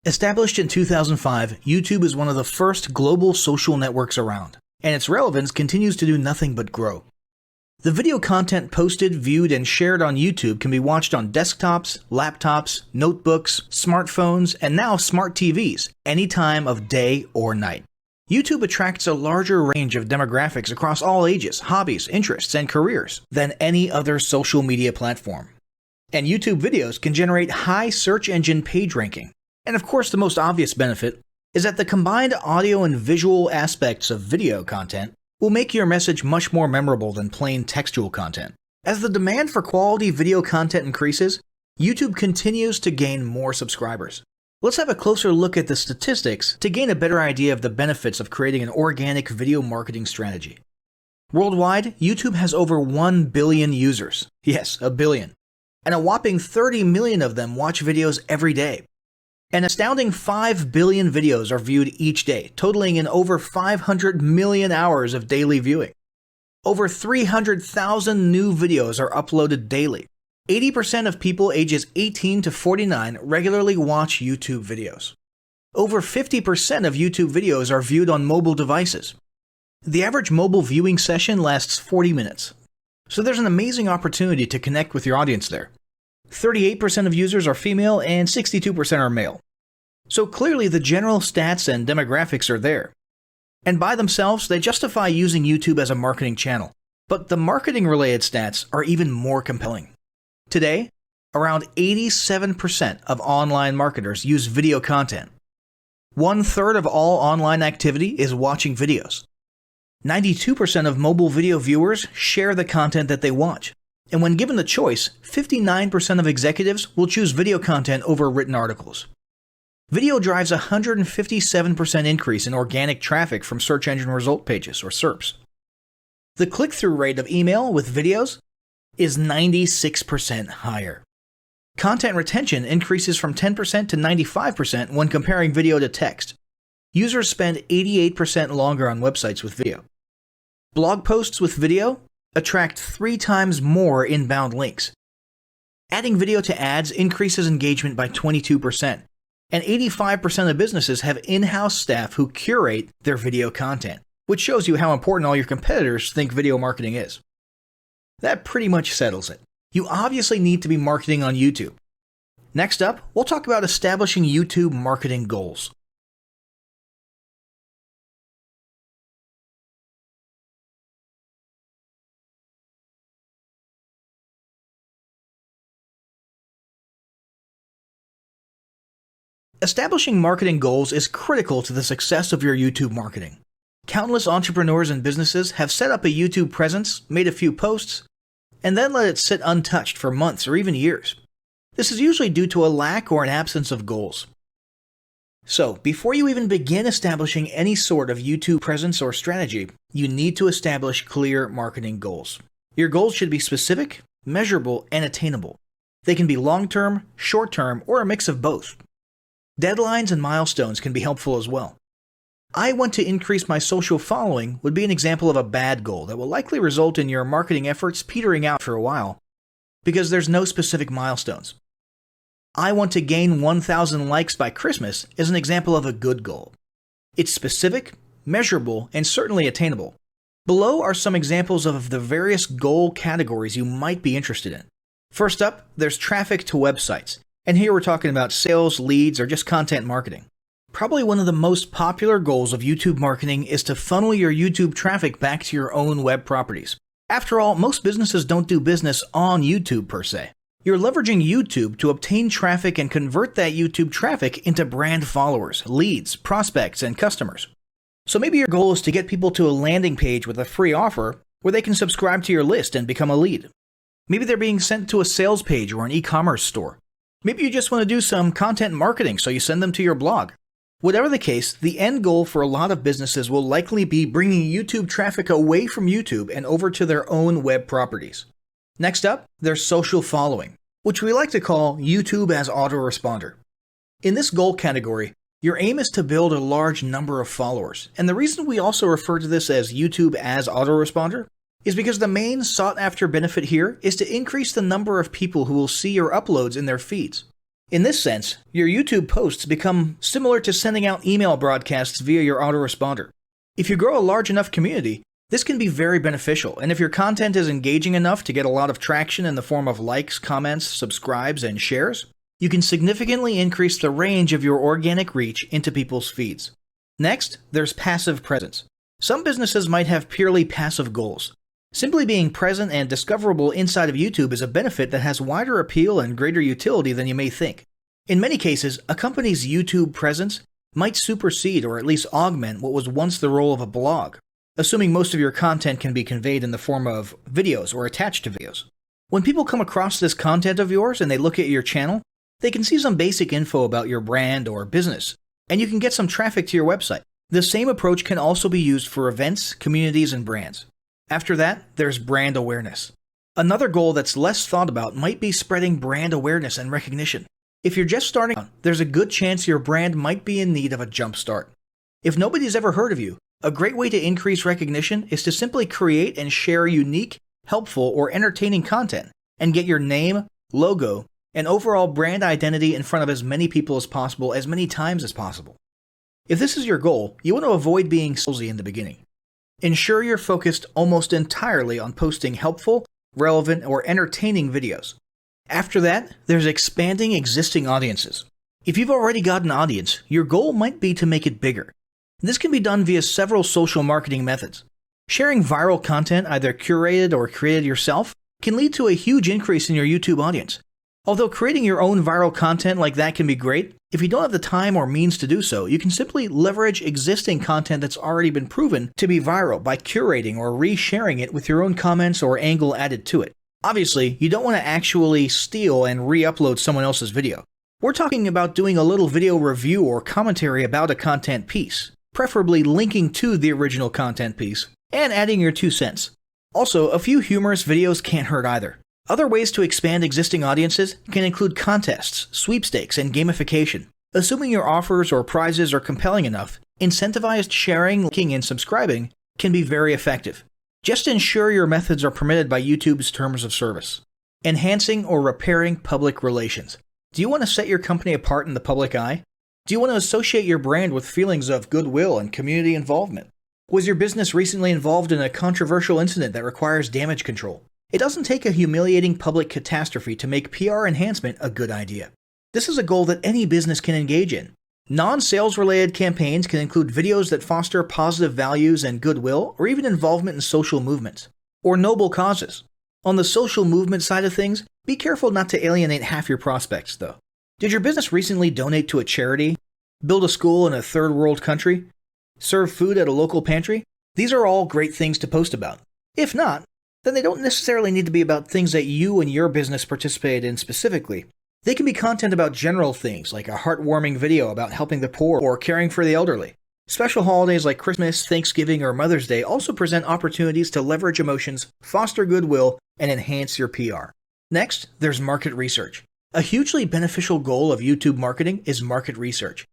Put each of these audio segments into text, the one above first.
Established in 2005, YouTube is one of the first global social networks around, and its relevance continues to do nothing but grow. The video content posted, viewed, and shared on YouTube can be watched on desktops, laptops, notebooks, smartphones, and now smart TVs, any time of day or night. YouTube attracts a larger range of demographics across all ages, hobbies, interests, and careers than any other social media platform. And YouTube videos can generate high search engine page ranking. And of course, the most obvious benefit is that the combined audio and visual aspects of video content will make your message much more memorable than plain textual content. As the demand for quality video content increases, YouTube continues to gain more subscribers. Let's have a closer look at the statistics to gain a better idea of the benefits of creating an organic video marketing strategy. Worldwide, YouTube has over 1 billion users. Yes, a billion. And a whopping 30 million of them watch videos every day. An astounding 5 billion videos are viewed each day, totaling in over 500 million hours of daily viewing. Over 300,000 new videos are uploaded daily. 80% of people ages 18 to 49 regularly watch YouTube videos. Over 50% of YouTube videos are viewed on mobile devices. The average mobile viewing session lasts 40 minutes. So there's an amazing opportunity to connect with your audience there. 38% of users are female and 62% are male. So clearly the general stats and demographics are there. And by themselves, they justify using YouTube as a marketing channel. But the marketing-related stats are even more compelling. Today, around 87% of online marketers use video content. 1/3 of all online activity is watching videos. 92% of mobile video viewers share the content that they watch. And when given the choice, 59% of executives will choose video content over written articles. Video drives a 157% increase in organic traffic from search engine result pages, or SERPs. The click-through rate of email with videos is 96% higher. Content retention increases from 10% to 95% when comparing video to text. Users spend 88% longer on websites with video. Blog posts with video attract 3 times more inbound links. Adding video to ads increases engagement by 22%, and 85% of businesses have in-house staff who curate their video content, which shows you how important all your competitors think video marketing is. That pretty much settles it. You obviously need to be marketing on YouTube. Next up, we'll talk about establishing YouTube marketing goals. Establishing marketing goals is critical to the success of your YouTube marketing. Countless entrepreneurs and businesses have set up a YouTube presence, made a few posts, and then let it sit untouched for months or even years. This is usually due to a lack or an absence of goals. So, before you even begin establishing any sort of YouTube presence or strategy, you need to establish clear marketing goals. Your goals should be specific, measurable, and attainable. They can be long-term, short-term, or a mix of both. Deadlines and milestones can be helpful as well. I want to increase my social following would be an example of a bad goal that will likely result in your marketing efforts petering out for a while because there's no specific milestones. I want to gain 1,000 likes by Christmas is an example of a good goal. It's specific, measurable, and certainly attainable. Below are some examples of the various goal categories you might be interested in. First up, there's traffic to websites. And here we're talking about sales, leads, or just content marketing. Probably one of the most popular goals of YouTube marketing is to funnel your YouTube traffic back to your own web properties. After all, most businesses don't do business on YouTube per se. You're leveraging YouTube to obtain traffic and convert that YouTube traffic into brand followers, leads, prospects, and customers. So maybe your goal is to get people to a landing page with a free offer where they can subscribe to your list and become a lead. Maybe they're being sent to a sales page or an e-commerce store. Maybe you just want to do some content marketing, so you send them to your blog. Whatever the case, the end goal for a lot of businesses will likely be bringing YouTube traffic away from YouTube and over to their own web properties. Next up, there's social following, which we like to call YouTube as autoresponder. In this goal category, your aim is to build a large number of followers, and the reason we also refer to this as YouTube as autoresponder is because the main sought-after benefit here is to increase the number of people who will see your uploads in their feeds. In this sense, your YouTube posts become similar to sending out email broadcasts via your autoresponder. If you grow a large enough community, this can be very beneficial, and if your content is engaging enough to get a lot of traction in the form of likes, comments, subscribes, and shares, you can significantly increase the range of your organic reach into people's feeds. Next, there's passive presence. Some businesses might have purely passive goals. Simply being present and discoverable inside of YouTube is a benefit that has wider appeal and greater utility than you may think. In many cases, a company's YouTube presence might supersede or at least augment what was once the role of a blog, assuming most of your content can be conveyed in the form of videos or attached to videos. When people come across this content of yours and they look at your channel, they can see some basic info about your brand or business, and you can get some traffic to your website. The same approach can also be used for events, communities, and brands. After that, there's brand awareness. Another goal that's less thought about might be spreading brand awareness and recognition. If you're just starting out, there's a good chance your brand might be in need of a jump start. If nobody's ever heard of you, a great way to increase recognition is to simply create and share unique, helpful, or entertaining content and get your name, logo, and overall brand identity in front of as many people as possible as many times as possible. If this is your goal, you want to avoid being salesy in the beginning. Ensure you're focused almost entirely on posting helpful, relevant, or entertaining videos. After that, there's expanding existing audiences. If you've already got an audience, your goal might be to make it bigger. This can be done via several social marketing methods. Sharing viral content, either curated or created yourself, can lead to a huge increase in your YouTube audience. Although creating your own viral content like that can be great, if you don't have the time or means to do so, you can simply leverage existing content that's already been proven to be viral by curating or resharing it with your own comments or angle added to it. Obviously, you don't want to actually steal and re-upload someone else's video. We're talking about doing a little video review or commentary about a content piece, preferably linking to the original content piece, and adding your 2 cents. Also, a few humorous videos can't hurt either. Other ways to expand existing audiences can include contests, sweepstakes, and gamification. Assuming your offers or prizes are compelling enough, incentivized sharing, liking, and subscribing can be very effective. Just ensure your methods are permitted by YouTube's terms of service. Enhancing or repairing public relations. Do you want to set your company apart in the public eye? Do you want to associate your brand with feelings of goodwill and community involvement? Was your business recently involved in a controversial incident that requires damage control? It doesn't take a humiliating public catastrophe to make PR enhancement a good idea. This is a goal that any business can engage in. Non-sales related campaigns can include videos that foster positive values and goodwill, or even involvement in social movements, or noble causes. On the social movement side of things, be careful not to alienate half your prospects, though. Did your business recently donate to a charity? Build a school in a third world country? Serve food at a local pantry? These are all great things to post about. If not, then they don't necessarily need to be about things that you and your business participated in specifically. They can be content about general things, like a heartwarming video about helping the poor or caring for the elderly. Special holidays like Christmas, Thanksgiving, or Mother's Day also present opportunities to leverage emotions, foster goodwill, and enhance your PR. Next, there's market research. A hugely beneficial goal of YouTube marketing is market research.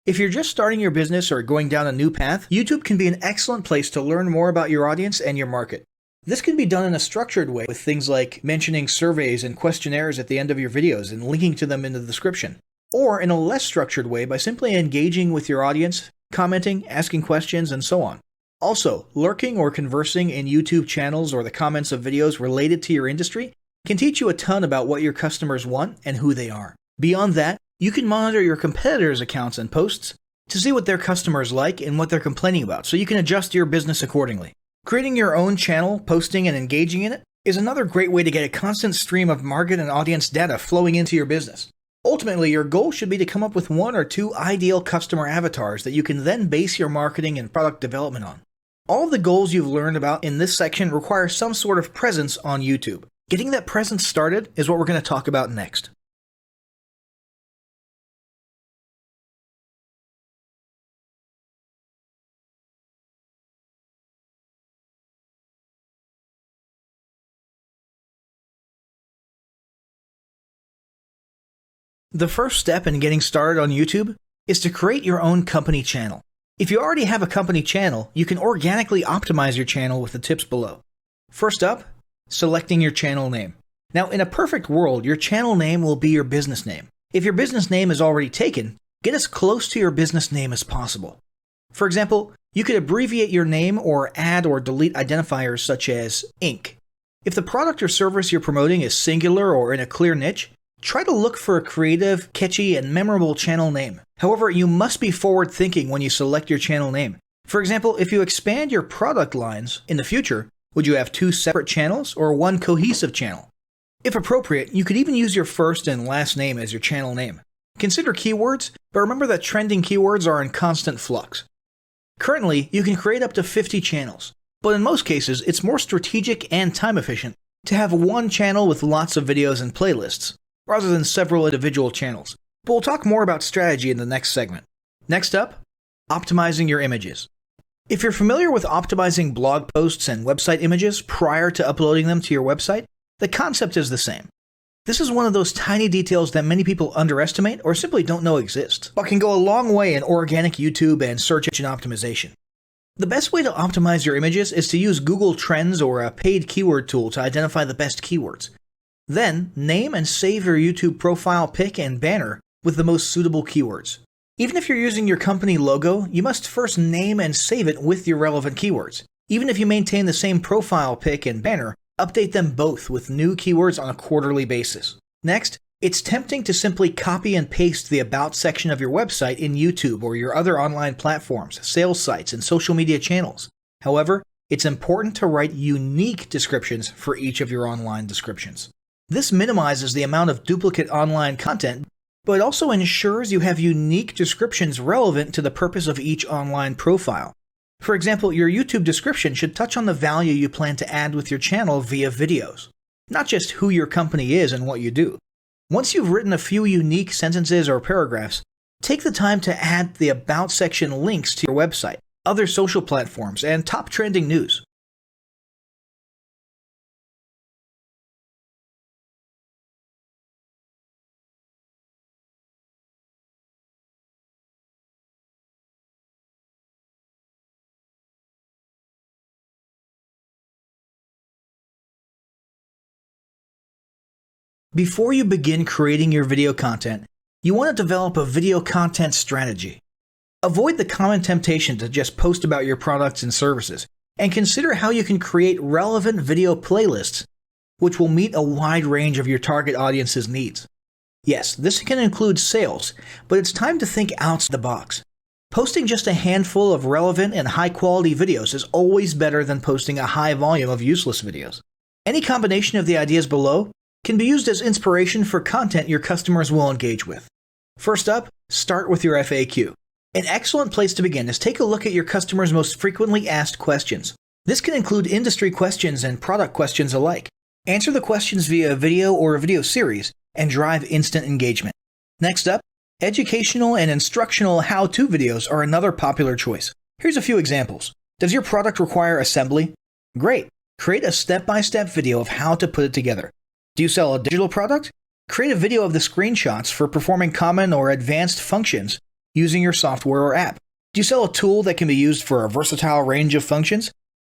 If you're just starting your business or going down a new path, YouTube can be an excellent place to learn more about your audience and your market. This can be done in a structured way with things like mentioning surveys and questionnaires at the end of your videos and linking to them in the description, or in a less structured way by simply engaging with your audience, commenting, asking questions, and so on. Also, lurking or conversing in YouTube channels or the comments of videos related to your industry can teach you a ton about what your customers want and who they are. Beyond that, you can monitor your competitors' accounts and posts to see what their customers like and what they're complaining about, so you can adjust your business accordingly. Creating your own channel, posting, and engaging in it is another great way to get a constant stream of market and audience data flowing into your business. Ultimately, your goal should be to come up with 1 or 2 ideal customer avatars that you can then base your marketing and product development on. All of the goals you've learned about in this section require some sort of presence on YouTube. Getting that presence started is what we're going to talk about next. The first step in getting started on YouTube is to create your own company channel. If you already have a company channel, you can organically optimize your channel with the tips below. First up, selecting your channel name. Now, in a perfect world, your channel name will be your business name. If your business name is already taken, get as close to your business name as possible. For example, you could abbreviate your name or add or delete identifiers such as Inc. If the product or service you're promoting is singular or in a clear niche, try to look for a creative, catchy, and memorable channel name. However, you must be forward-thinking when you select your channel name. For example, if you expand your product lines in the future, would you have 2 separate channels or one cohesive channel? If appropriate, you could even use your first and last name as your channel name. Consider keywords, but remember that trending keywords are in constant flux. Currently, you can create up to 50 channels, but in most cases, it's more strategic and time efficient to have one channel with lots of videos and playlists, rather than several individual channels. But we'll talk more about strategy in the next segment. Next up, optimizing your images. If you're familiar with optimizing blog posts and website images prior to uploading them to your website, the concept is the same. This is one of those tiny details that many people underestimate or simply don't know exist, but can go a long way in organic YouTube and search engine optimization. The best way to optimize your images is to use Google Trends or a paid keyword tool to identify the best keywords. Then, name and save your YouTube profile pic and banner with the most suitable keywords. Even if you're using your company logo, you must first name and save it with your relevant keywords. Even if you maintain the same profile pic and banner, update them both with new keywords on a quarterly basis. Next, it's tempting to simply copy and paste the About section of your website in YouTube or your other online platforms, sales sites, and social media channels. However, it's important to write unique descriptions for each of your online descriptions. This minimizes the amount of duplicate online content, but also ensures you have unique descriptions relevant to the purpose of each online profile. For example, your YouTube description should touch on the value you plan to add with your channel via videos, not just who your company is and what you do. Once you've written a few unique sentences or paragraphs, take the time to add the About section links to your website, other social platforms, and top trending news. Before you begin creating your video content, you want to develop a video content strategy. Avoid the common temptation to just post about your products and services, and consider how you can create relevant video playlists which will meet a wide range of your target audience's needs. Yes, this can include sales, but it's time to think outside the box. Posting just a handful of relevant and high-quality videos is always better than posting a high volume of useless videos. Any combination of the ideas below can be used as inspiration for content your customers will engage with. First up, start with your FAQ. An excellent place to begin is take a look at your customers' most frequently asked questions. This can include industry questions and product questions alike. Answer the questions via a video or a video series and drive instant engagement. Next up, educational and instructional how-to videos are another popular choice. Here's a few examples. Does your product require assembly? Great! Create a step-by-step video of how to put it together. Do you sell a digital product? Create a video of the screenshots for performing common or advanced functions using your software or app. Do you sell a tool that can be used for a versatile range of functions?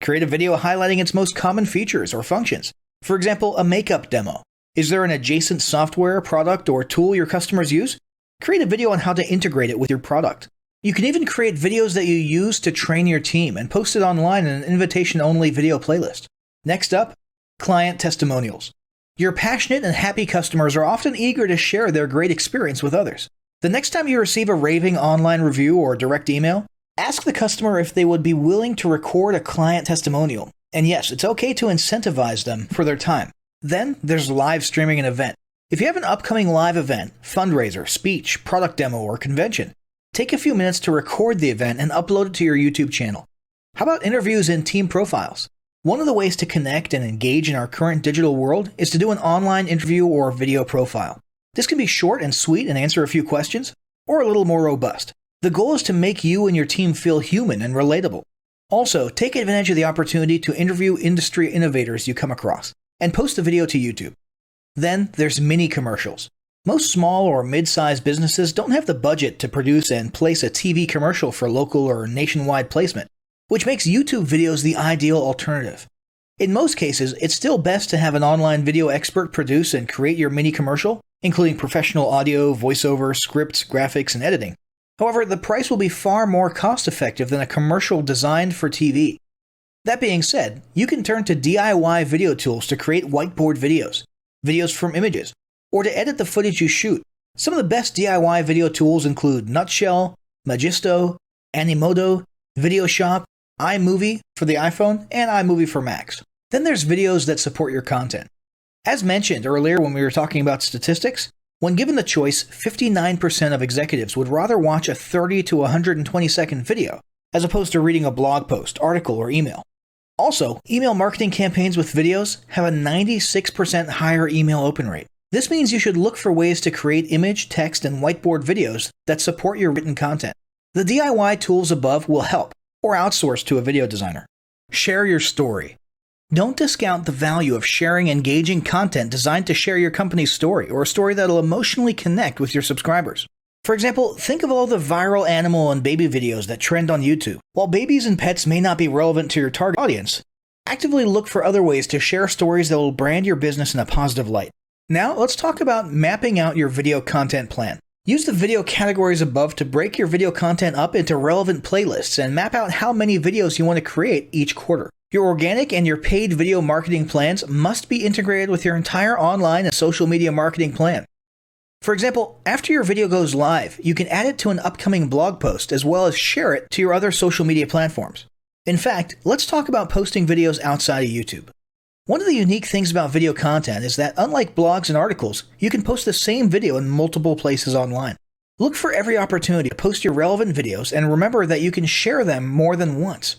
Create a video highlighting its most common features or functions. For example, a makeup demo. Is there an adjacent software, product, or tool your customers use? Create a video on how to integrate it with your product. You can even create videos that you use to train your team and post it online in an invitation-only video playlist. Next up, client testimonials. Your passionate and happy customers are often eager to share their great experience with others. The next time you receive a raving online review or direct email, ask the customer if they would be willing to record a client testimonial. And yes, it's okay to incentivize them for their time. Then there's live streaming an event. If you have an upcoming live event, fundraiser, speech, product demo, or convention, take a few minutes to record the event and upload it to your YouTube channel. How about interviews and team profiles? One of the ways to connect and engage in our current digital world is to do an online interview or video profile. This can be short and sweet and answer a few questions, or a little more robust. The goal is to make you and your team feel human and relatable. Also, take advantage of the opportunity to interview industry innovators you come across, and post the video to YouTube. Then there's mini commercials. Most small or mid-sized businesses don't have the budget to produce and place a TV commercial for local or nationwide placement, which makes YouTube videos the ideal alternative. In most cases, it's still best to have an online video expert produce and create your mini commercial including professional audio, voiceover, scripts, graphics, and editing. However, the price will be far more cost-effective than a commercial designed for TV. That being said, you can turn to DIY video tools to create whiteboard videos, videos from images, or to edit the footage you shoot. Some of the best DIY video tools include Nutshell, Magisto, Animoto, Videoshop, iMovie for the iPhone, and iMovie for Macs. Then there's videos that support your content. As mentioned earlier when we were talking about statistics, when given the choice, 59% of executives would rather watch a 30 to 120 second video as opposed to reading a blog post, article, or email. Also, email marketing campaigns with videos have a 96% higher email open rate. This means you should look for ways to create image, text, and whiteboard videos that support your written content. The DIY tools above will help, or outsource to a video designer. Share your story. Don't discount the value of sharing engaging content designed to share your company's story, or a story that'll emotionally connect with your subscribers. For example, think of all the viral animal and baby videos that trend on YouTube. While babies and pets may not be relevant to your target audience, actively look for other ways to share stories that will brand your business in a positive light. Now, let's talk about mapping out your video content plan. Use the video categories above to break your video content up into relevant playlists and map out how many videos you want to create each quarter. Your organic and your paid video marketing plans must be integrated with your entire online and social media marketing plan. For example, after your video goes live, you can add it to an upcoming blog post as well as share it to your other social media platforms. In fact, let's talk about posting videos outside of YouTube. One of the unique things about video content is that unlike blogs and articles, you can post the same video in multiple places online. Look for every opportunity to post your relevant videos and remember that you can share them more than once.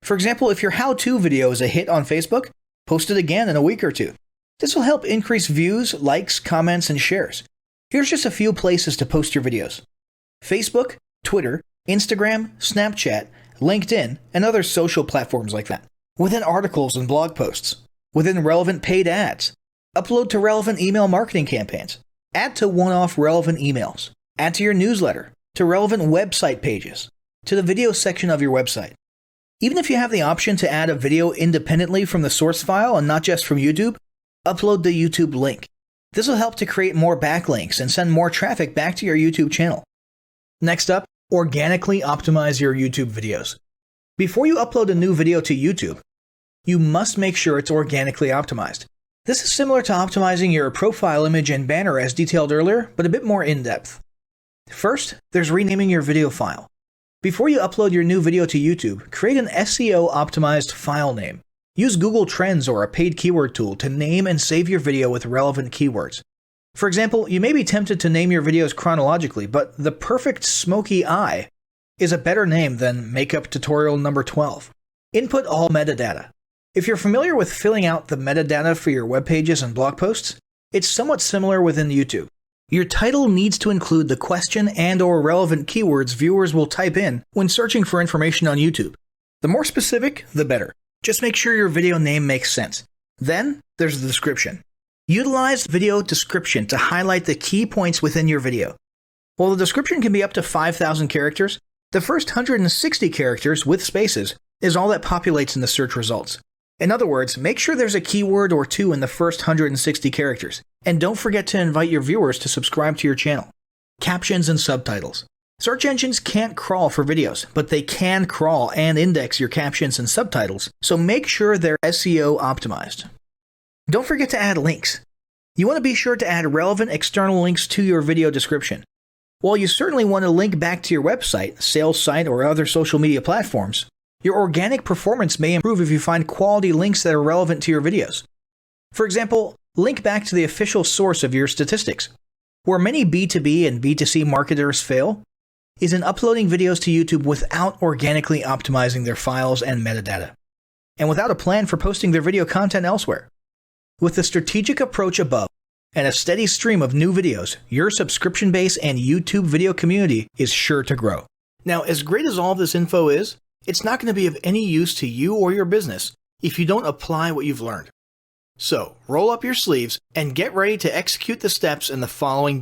For example, if your how-to video is a hit on Facebook, post it again in a week or two. This will help increase views, likes, comments, and shares. Here's just a few places to post your videos: Facebook, Twitter, Instagram, Snapchat, LinkedIn, and other social platforms like that. Within articles and blog posts. Within relevant paid ads. Upload to relevant email marketing campaigns. Add to one-off relevant emails. Add to your newsletter. To relevant website pages. To the video section of your website. Even if you have the option to add a video independently from the source file and not just from YouTube, upload the YouTube link. This will help to create more backlinks and send more traffic back to your YouTube channel. Next up, organically optimize your YouTube videos. Before you upload a new video to YouTube, you must make sure it's organically optimized. This is similar to optimizing your profile image and banner as detailed earlier, but a bit more in-depth. First, there's renaming your video file. Before you upload your new video to YouTube, create an SEO-optimized file name. Use Google Trends or a paid keyword tool to name and save your video with relevant keywords. For example, you may be tempted to name your videos chronologically, but the perfect smoky eye is a better name than makeup tutorial number 12. Input all metadata. If you're familiar with filling out the metadata for your web pages and blog posts, it's somewhat similar within YouTube. Your title needs to include the question and/or relevant keywords viewers will type in when searching for information on YouTube. The more specific, the better. Just make sure your video name makes sense. Then, there's the description. Utilize video description to highlight the key points within your video. While the description can be up to 5,000 characters, the first 160 characters with spaces is all that populates in the search results. In other words, make sure there's a keyword or two in the first 160 characters, and don't forget to invite your viewers to subscribe to your channel. Captions and subtitles. Search engines can't crawl for videos, but they can crawl and index your captions and subtitles, so make sure they're SEO optimized. Don't forget to add links. You want to be sure to add relevant external links to your video description. While you certainly want to link back to your website, sales site, or other social media platforms, your organic performance may improve if you find quality links that are relevant to your videos. For example, link back to the official source of your statistics. Where many B2B and B2C marketers fail is in uploading videos to YouTube without organically optimizing their files and metadata, and without a plan for posting their video content elsewhere. With the strategic approach above and a steady stream of new videos, your subscription base and YouTube video community is sure to grow. Now, as great as all of this info is, it's not going to be of any use to you or your business if you don't apply what you've learned. So, roll up your sleeves and get ready to execute the steps in the following